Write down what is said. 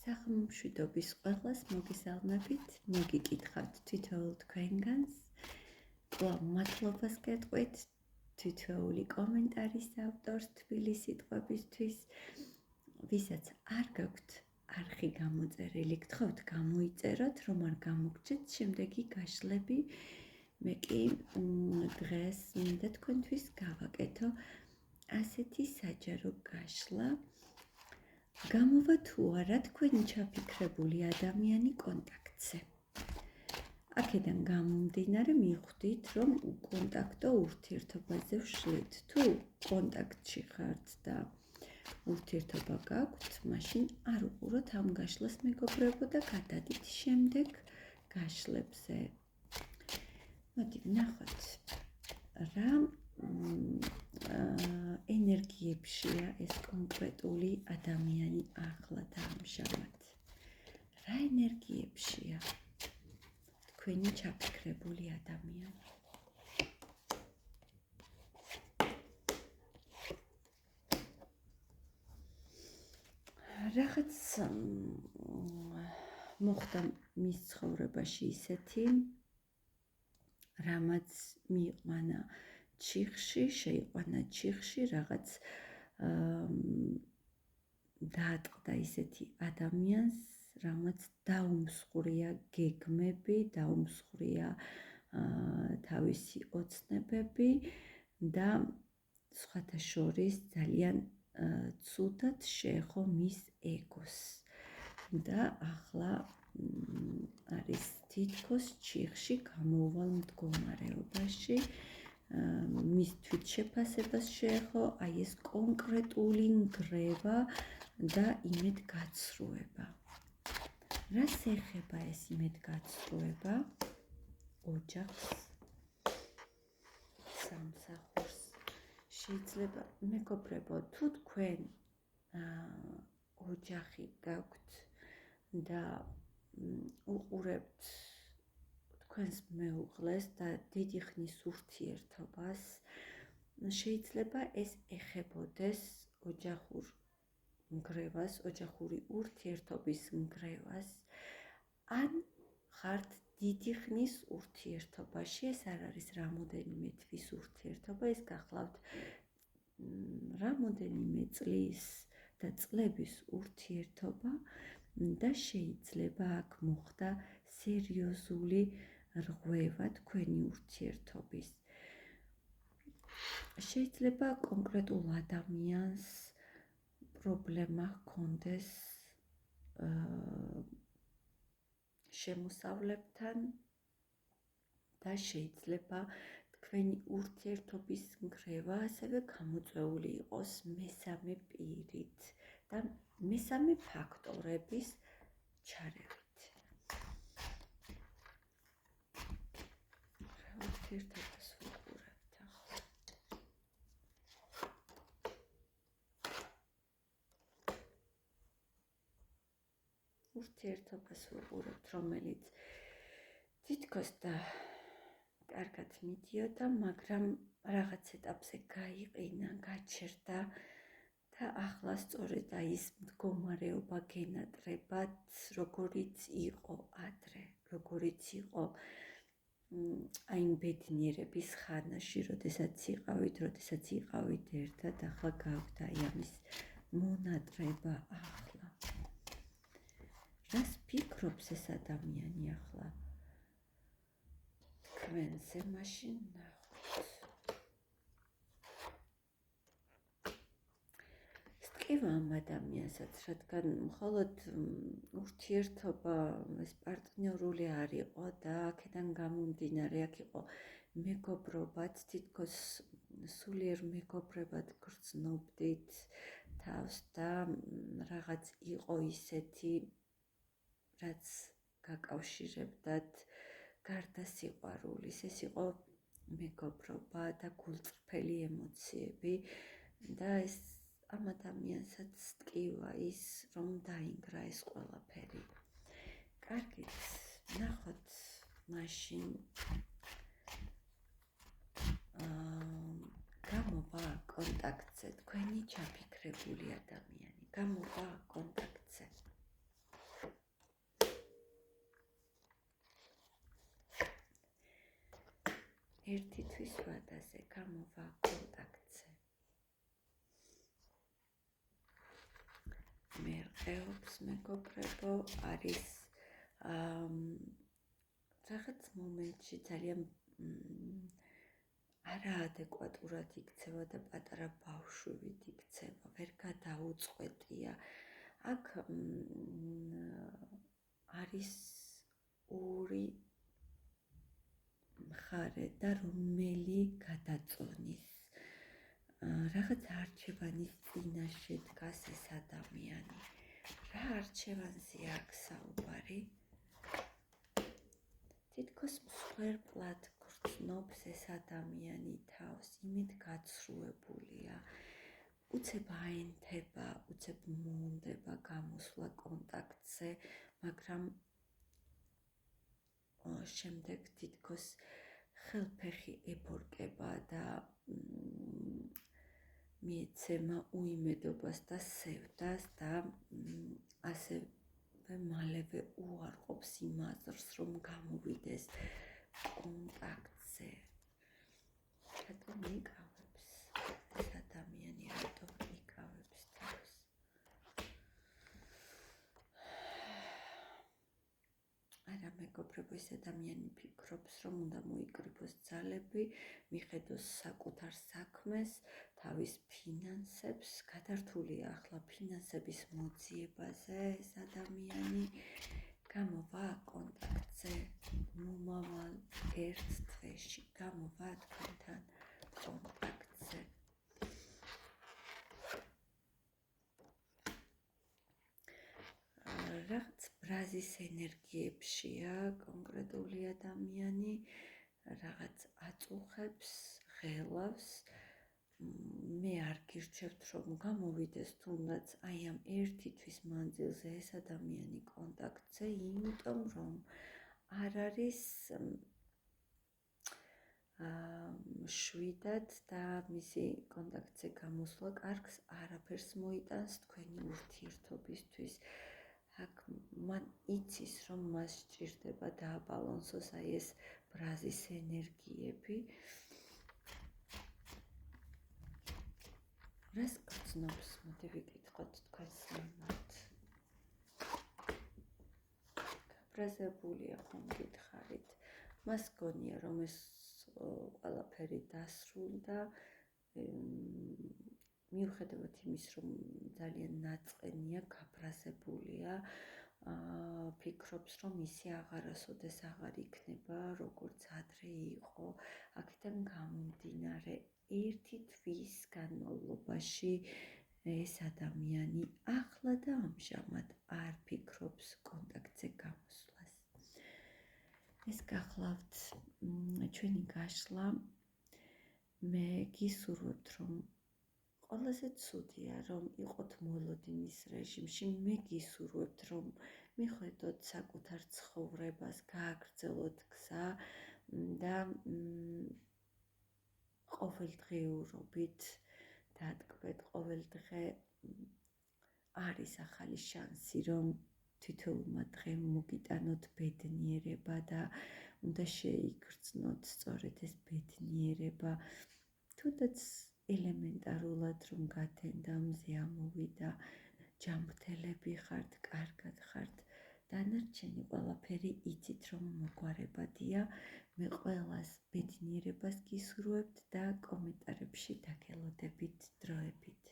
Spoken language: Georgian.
Სახელმშვიდობის ყველას მოგესალმებით, მოგიკითხავთ თითოეულ თქვენგანს, კვლავ მადლობას გეტყვით თითოეული კომენტარის ავტორს თბილი სიტყვებისთვის, ვისაც არ გაქვთ არხი გამოწერილი, გთხოვთ გამოიწეროთ, რომ არ გამოგჭეთ შემდეგი გაშლები. მე კი დღეს მინდა თქვენთვის გავაკეთო ასეთი საჯარო გაშლა. გამოვა თუ არა თქვენი ჩაფიქრებული ადამიანი კონტაქტზე. აქედან გამომდინარე მივხვდით, რომ კონტაქტო ურთიერთობაზე ვშლით. თუ კონტაქტში ხართ და ურთიერთობა გაქვთ, მაშინ არ უყუროთ ამ გაშლას მეგობრებო და გადადით შემდეგ გაშლებზე. მოდი ვნახოთ რა ენერგიებშია ეს კონკრეტული ადამიანი ახლა და ამჟამად. რა ენერგიებშია თქვენი ჩაფიქრებული ადამიანი? რაღაც მოხდა მის ცხოვრებაში ისეთი, რამაც მიიყვანა შეიყვანა ჩიხში, რაღაც დაატყდა ისეთი ადამიანს, რამაც დაუმსხვრია გეგმები, დაუმსხვრია თავისი ოცნებები და სხვათა შორის ძალიან ცუდად შეეხო მის ეგოს და ახლა არის თითქოს ჩიხში გამოვალ მდგომარეობაში. მის თვითშეფასებას შეეხო აი ეს კონკრეტული ნგრევა და იმედგაცრუება. რას ეხება ეს იმედგაცრუება? ოჯახს, სამსახურს. შეიძლება მეგობრებო, თუ თქვენ ოჯახი გაქვთ და უყურებთ თქვენს მეუღლეს და დიდი ხნის ურთიერთობას, შეიძლება ეს ეხებოდეს ოჯახურ ნგრევას, ოჯახური ურთიერთობის ნგრევას, ან ხართ დიდი ხნის ურთიერთობაში, ეს არ არის რამოდენიმე თვის ურთიერთობა, ეს გახლავთ რამოდენიმე წლის და წლების ურთიერთობა და შეიძლება აქ მოხდა სერიოზული რღვევა თქვენი ურთიერთობის. შეიძლება კონკრეტულ ადამიანს პრობლემა ჰქონდეს შემოსავლებთან და შეიძლება თქვენი ურთიერთობის ნგრევა ასევე გამოწვეული იყოს მესამე პირით და მესამე ფაქტორების ჩარევით. ურთიერთობას ვუყურებთ ახლა. ურთიერთობას ვუყურებთ, რომელიც თითქოს და კარგად მიდიოდა, მაგრამ რაღაც ეტაპზე გაიყინა, გაჩერდა და ახლა სწორედ აი ეს მდგომარეობა გენატრებად, როგორიც იყო ადრე, როგორიც იყო აი იმ ბედნიერების ხანაში, როდესაც იყავით ერთად, ახლა გაქვთ აი ამის მონატრება ახლა. რას ფიქრობს ეს ადამიანი ახლა თქვენზე, მაშინ ნახოთ. სტკივა ამ ადამიანსაც, რადგან მხოლოდ ურთიერთობა ეს პარტნიორული არ იყო და აქედან გამომდინარე აქ იყო მეგობრობაც, თითქოს სულიერ მეგობრებად გრძნობდით თავს და რაღაც იყო ისეთი, რაც გაკავშირებდათ გარდა სიყვარულის. ეს იყო მეგობრობა და გულწრფელი ემოციები და ეს ამ ადამიანსაც სტკივა ის, რომ დაინგრა ეს ყველაფერი. კარგით, ნახოთ მაშინ გამოვა კონტაქტზე თქვენი ჩაფიქრებული ადამიანი. გამოვა კონტაქტზე. ერთი თვის ვადაზე, გამოვა კონტაქტზე. მერყეობს მეგობრებო, არის რაღაც მომენტში ძალიან არაადეკვატურად იქცევა და პატარა ბავშვივით იქცევა, ვერ გადაუწყვეტია. აქ არის ორი მხარე და რომელი გადაწონის. რაღაც არჩევანის წინაშე დგას ეს ადამიანი. რა არჩევანზე აქვს საუბარი? თითქოს მსხვერპლად გრძნობს ეს ადამიანი თავს, იმით გაცრუებულია. უცებ აენთება, უცებ მოუნდება გამოსვლა კონტაქტზე, მაგრამ შემდეგ თითქოს ხელფეხი ებორკება და მიეცემა უიმედობას და სევდას და ასევე მალევე უარყოფს იმ აზრს, რომ გამოვიდეს კონტაქტზე. რატომ იკავებს ეს ადამიანი, რატომ იკავებს თავს? არა მეგობრებო, ეს ადამიანი ფიქრობს, რომ უნდა მოიკრიბოს ძალები, მიხედოს საკუთარ საქმეს, თავის ფინანსებს, გადართულია ახლა ფინანსების მოძიებაზე ეს ადამიანი. გამოვა კონტაქტზე, მომავალ ერთ თვეში, გამოვა თქვენთან კონტაქტზე. რაღაც ბრაზის ენერგიებშია კონკრეტული ადამიანი, რაღაც აწუხებს, ღელავს. მე არ გირჩევთ, რომ გამოვიდეს თუნდაც აი ამ ერთი თვის მანძილზე ეს ადამიანი კონტაქტზე, იმიტომ რომ არ არის შვიდად და მისი კონტაქტზე გამოსვლა კარგს არაფერს მოიტანს თქვენი ურთიერთობისთვის. აქ მან იცის, რომ მას სჭირდება დააბალანსოს აი ეს ბრაზის ენერგიები. რას გრძნობს? მოდი ვიკითხოთ თქვენს მიმართ. გაბრაზებულია ხომ გითხარით? მას გონია, რომ ეს ყველაფერი დასრულდა, მიუხედავად იმის, რომ ძალიან ნაწყენია, გაბრაზებულია, ფიქრობს, რომ ისი აღარასოდეს აღარ იქნება, როგორც ადრე იყო. აქედან გამომდინარე, ერთი თვის განმავლობაში ეს ადამიანი ახლა და ამჟამად არ ფიქრობს კონტაქტზე გამოსვლას. ეს გახლავთ ჩვენი გაშლა. მე გისურვებთ, რომ ყველაზე ცუდია, რომ იყოთ მოლოდინის რეჟიმში. მე გისურვებთ, რომ მიხვედოთ საკუთარ ცხოვრებას, გააგრძელოთ გზა და ყოველდღიურობით დატკბეთ, ყოველდღე არის ახალი შანსი, რომ თითოეულმა დღემ მოგიტანოთ ბედნიერება და უნდა შეიგრძნოთ სწორედ ეს ბედნიერება. თუნდაც ელემენტარულად რომ გათენდა, მზე ამოვიდა, ჯანმრთელები ხართ, კარგად ხართ, დანარჩენი ყველაფერი იცით, რომ მოგვარებადია. მე ყველას ბედნიერებას გისურვებთ და კომენტარებში დაგელოდებით დროებით.